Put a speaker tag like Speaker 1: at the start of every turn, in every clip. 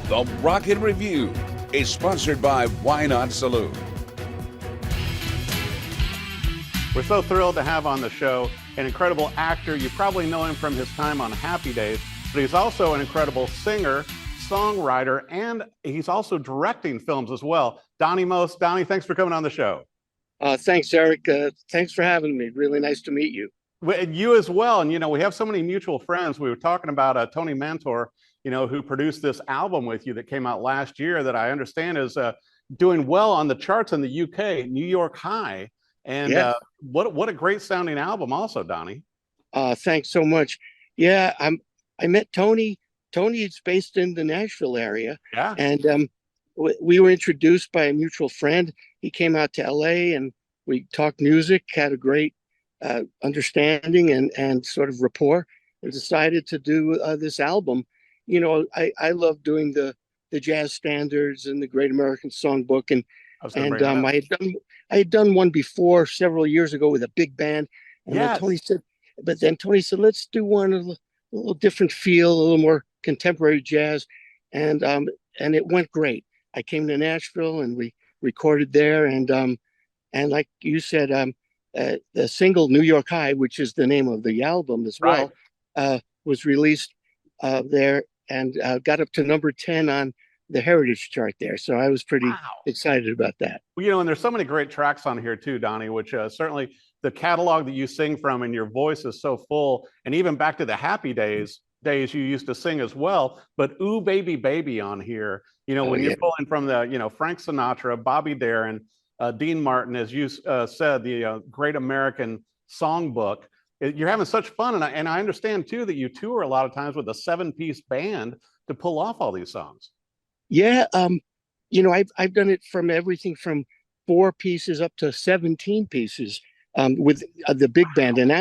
Speaker 1: The Rocket Review is sponsored by Why Not Saloon.
Speaker 2: We're so thrilled to have on the show an incredible actor. You probably know him from his time on Happy Days, but he's also an incredible singer, songwriter, and he's also directing films as well. Donnie Most. Donnie, thanks for coming on the show.
Speaker 3: Thanks, Eric. Thanks for having me. Really nice to meet you.
Speaker 2: You as well. And, we have so many mutual friends. We were talking about Tony Mentor, who produced this album with you that came out last year that I understand is doing well on the charts in the UK, New York High. And
Speaker 3: yes.
Speaker 2: What a great sounding album also, Donnie.
Speaker 3: Thanks so much. Yeah, I met Tony. Tony is based in the Nashville area.
Speaker 2: Yeah.
Speaker 3: And we were introduced by a mutual friend. He came out to LA and we talked music, had a great understanding and sort of rapport, and decided to do this album. I love doing the jazz standards and the Great American Songbook, and I had done one before several years ago with a big band. And
Speaker 2: yes.
Speaker 3: then Tony said, let's do one a little different feel, a little more contemporary jazz, and it went great. I came to Nashville and we recorded there, and like you said, the single "New York High," which is the name of the album as well, was released there and got up to number 10 on the Heritage chart there. So I was pretty excited about that.
Speaker 2: Well, and there's so many great tracks on here too, Donnie, which certainly the catalog that you sing from and your voice is so full. And even back to the Happy Days you used to sing as well. But Ooh Baby Baby on here, when you're pulling from the, Frank Sinatra, Bobby Darin, Dean Martin, as you said, the Great American Songbook. You're having such fun. And I understand too that you tour a lot of times with a 7-piece band to pull off all these songs.
Speaker 3: Yeah. I've done it from everything from 4 pieces up to 17 pieces with the big band, and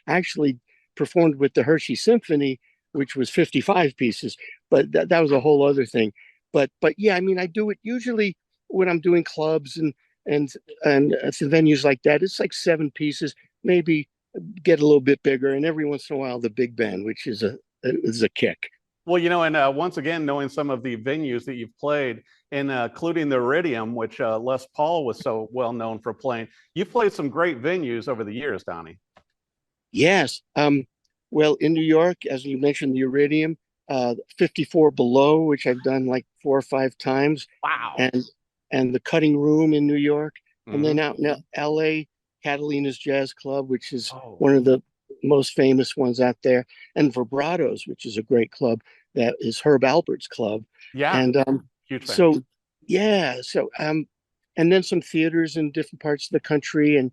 Speaker 3: actually performed with the Hershey Symphony, which was 55 pieces, but that was a whole other thing. But yeah, I do it usually when I'm doing clubs and venues like that. It's like 7 pieces, maybe get a little bit bigger, and every once in a while the big band, which is a kick.
Speaker 2: Well, and once again, knowing some of the venues that you've played, including the Iridium, which Les Paul was so well known for playing, you've played some great venues over the years, Donnie.
Speaker 3: Yes. Well, in New York, as you mentioned, the Iridium, 54 Below, which I've done like 4 or 5 times.
Speaker 2: Wow.
Speaker 3: And the Cutting Room in New York. Mm-hmm. And then out in LA, Catalina's Jazz Club, which is one of the most famous ones out there, and Vibratos, which is a great club that is Herb Alpert's club.
Speaker 2: Yeah.
Speaker 3: And and then some theaters in different parts of the country, and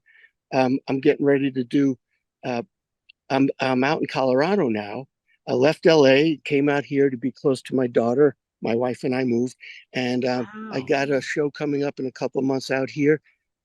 Speaker 3: I'm getting ready to do I'm out in Colorado now. I left LA, came out here to be close to my daughter. My wife and I moved, and I got a show coming up in a couple of months out here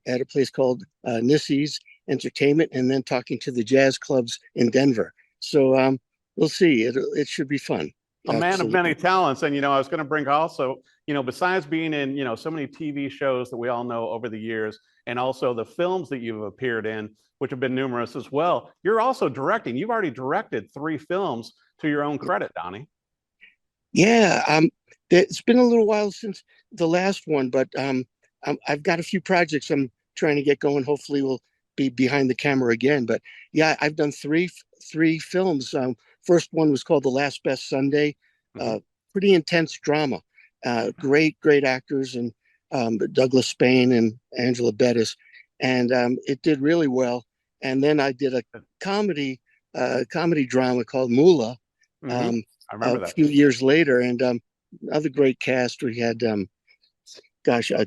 Speaker 3: at a place called Nissy's Entertainment, and then talking to the jazz clubs in Denver. So we'll see. It should be fun.
Speaker 2: A man of many talents. And, I was going to bring also, besides being in, so many TV shows that we all know over the years, and also the films that you've appeared in, which have been numerous as well, you're also directing. You've already directed 3 films to your own credit, Donnie.
Speaker 3: Yeah. It's been a little while since the last one, but I've got a few projects I'm trying to get going. Hopefully we'll be behind the camera again. But yeah, I've done three films. First one was called The Last Best Sunday. Pretty intense drama. Great actors, and Douglas Spain and Angela Bettis, and it did really well. And then I did a comedy drama called Moolah.
Speaker 2: I remember that.
Speaker 3: A few years later, and another great cast. We had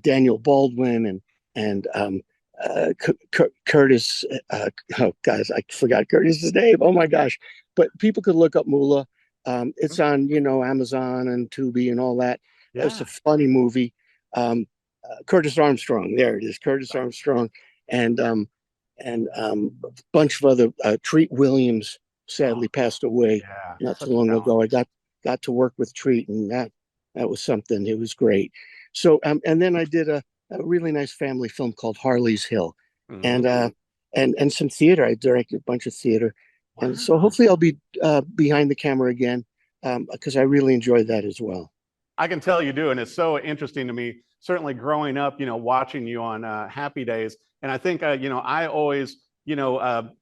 Speaker 3: Daniel Baldwin and Curtis. Guys, I forgot Curtis's name. Oh my gosh! But people could look up Moolah. It's on Amazon and Tubi and all that. Yeah. It's a funny movie. Curtis Armstrong. There it is. Curtis Armstrong and a bunch of other. Treat Williams sadly passed away not too long ago. I got to work with Treat, and that was something. It was great. So and then I did a really nice family film called Harley's Hill, and some theater. I directed a bunch of theater, and so hopefully I'll be behind the camera again because I really enjoyed that as well.
Speaker 2: I can tell you do, and it's so interesting to me. Certainly, growing up, watching you on Happy Days, and I think I always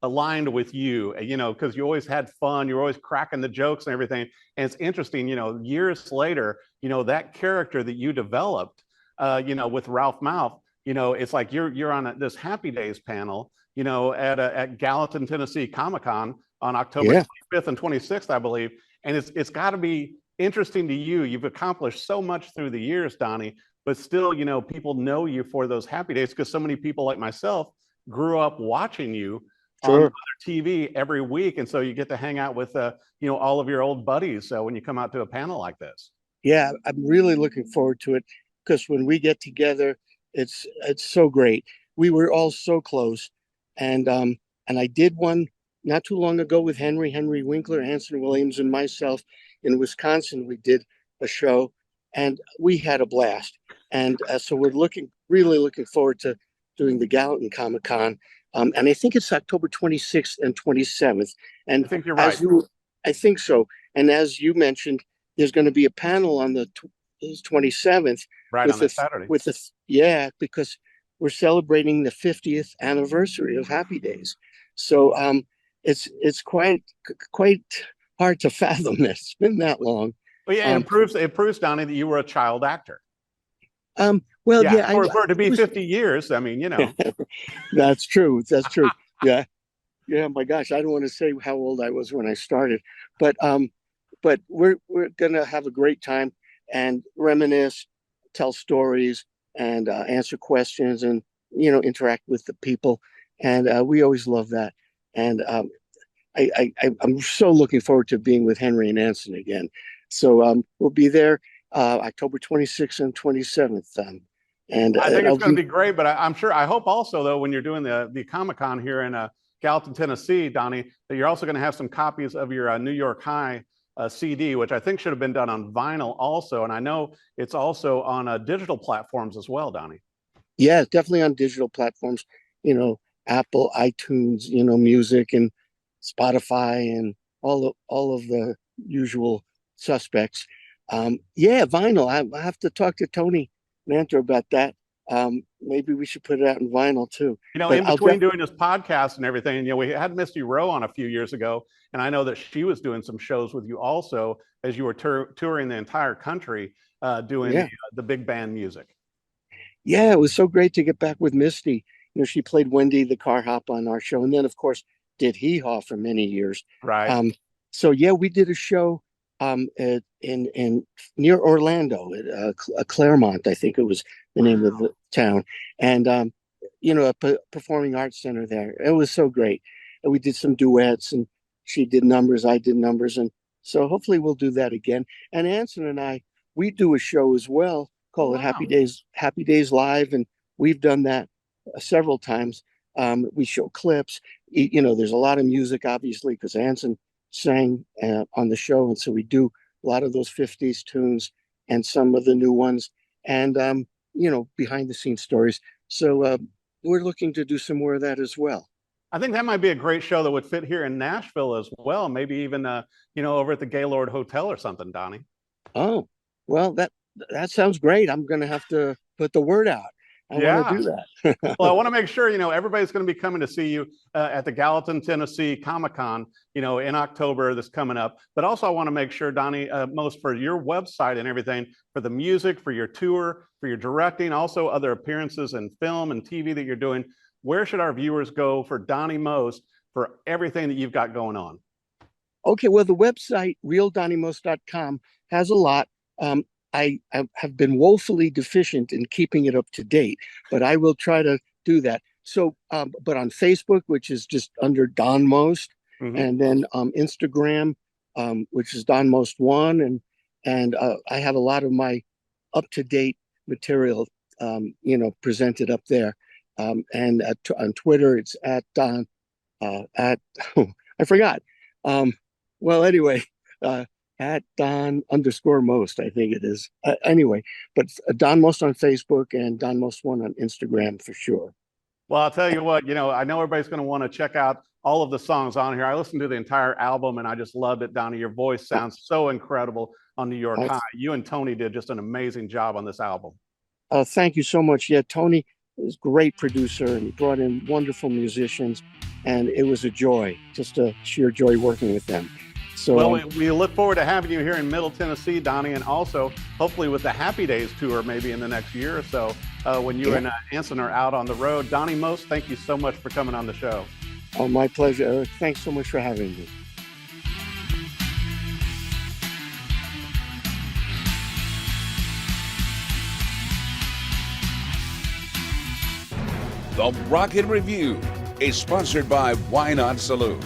Speaker 2: aligned with you, because you always had fun, you're always cracking the jokes and everything. And it's interesting, years later, that character that you developed, with Ralph Mouth, it's like you're on this Happy Days panel, at Gallatin, Tennessee Comic-Con on October
Speaker 3: Yeah,
Speaker 2: 25th and 26th, I believe. And it's got to be interesting to you. You've accomplished so much through the years, Donnie, but still, people know you for those Happy Days because so many people like myself grew up watching you on
Speaker 3: sure.
Speaker 2: other TV every week. And so you get to hang out with, all of your old buddies. So when you come out to a panel like this.
Speaker 3: Yeah, I'm really looking forward to it because when we get together, it's so great. We were all so close, and I did one not too long ago with Henry Winkler, Hanson Williams, and myself in Wisconsin. We did a show, and we had a blast. And so we're really looking forward to doing the Gallatin Comic Con, and I think it's October 26th and 27th. And
Speaker 2: I think you're right.
Speaker 3: I think so. And as you mentioned, there's going to be a panel on the 27th,
Speaker 2: Right, on that Saturday.
Speaker 3: Yeah, because we're celebrating the 50th anniversary of Happy Days. So it's quite hard to fathom that it's been that long.
Speaker 2: But yeah, it proves, Donnie, that you were a child actor.
Speaker 3: Well,
Speaker 2: Yeah,
Speaker 3: yeah,
Speaker 2: for it to be 50 years, I mean,
Speaker 3: That's true. That's true. Yeah. Yeah, my gosh, I don't want to say how old I was when I started, but we're gonna have a great time and reminisce, tell stories, and answer questions, and interact with the people, and we always love that. And I'm so looking forward to being with Henry and Anson again. So we'll be there October 26th and 27th. And
Speaker 2: I think it's going to be great. But I hope also, though, when you're doing the Comic-Con here in Gallatin, Tennessee, Donnie, that you're also going to have some copies of your New York High CD, which I think should have been done on vinyl also. And I know it's also on digital platforms as well, Donnie.
Speaker 3: Yeah, definitely on digital platforms, Apple, iTunes, music, and Spotify, and all of the usual suspects. Yeah, vinyl. I have to talk to Tony Mantor about that. Maybe we should put it out in vinyl too. But
Speaker 2: in between doing this podcast and everything, we had Misty Rowe on a few years ago, and I know that she was doing some shows with you also as you were touring the entire country, doing the big band music.
Speaker 3: Yeah, it was so great to get back with Misty. She played Wendy the Car Hop on our show, and then of course did Hee Haw for many years.
Speaker 2: Right.
Speaker 3: So yeah, we did a show in near Orlando, at Claremont, I think it was the name of the town, and a performing arts center there. It was so great. And we did some duets, and she did numbers, I did numbers, and so hopefully we'll do that again. And Anson and I, we do a show as well, call it Happy Days Live, and we've done that several times. We show clips. There's a lot of music, obviously, because Anson sang on the show, and so we do a lot of those 50s tunes and some of the new ones, and behind the scenes stories. So we're looking to do some more of that as well.
Speaker 2: I think that might be a great show that would fit here in Nashville as well. Maybe even over at the Gaylord Hotel or something, Donnie.
Speaker 3: Oh, well, that sounds great. I'm going to have to put the word out. I want to do that.
Speaker 2: Well, I want to make sure, everybody's going to be coming to see you at the Gallatin, Tennessee Comic-Con, in October that's coming up. But also I want to make sure, Donnie, most for your website and everything, for the music, for your tour, for your directing, also other appearances in film and TV that you're doing. Where should our viewers go for Donnie Most for everything that you've got going on?
Speaker 3: Okay, well, the website, realdonniemost.com, has a lot. I have been woefully deficient in keeping it up to date, but I will try to do that. So, but on Facebook, which is just under Don Most, and then Instagram, which is Don Most One, and I have a lot of my up to date material, presented up there. And on Twitter, it's at Don. I forgot. Well, anyway. At Don_Most, I think it is. Anyway, but Don Most on Facebook and Don Most One on Instagram for sure.
Speaker 2: Well, I'll tell you what, I know everybody's going to want to check out all of the songs on here. I listened to the entire album and I just loved it, Donnie. Your voice sounds so incredible on New York High. You and Tony did just an amazing job on this album.
Speaker 3: Thank you so much. Yeah, Tony is a great producer and he brought in wonderful musicians, and it was a joy, just a sheer joy working with them. So,
Speaker 2: well, we look forward to having you here in Middle Tennessee, Donnie, and also hopefully with the Happy Days tour maybe in the next year or so when you and Anson are out on the road. Donnie Most, thank you so much for coming on the show.
Speaker 3: Oh, my pleasure, Eric. Thanks so much for having me.
Speaker 1: The Rocket Review is sponsored by Why Not Saloon.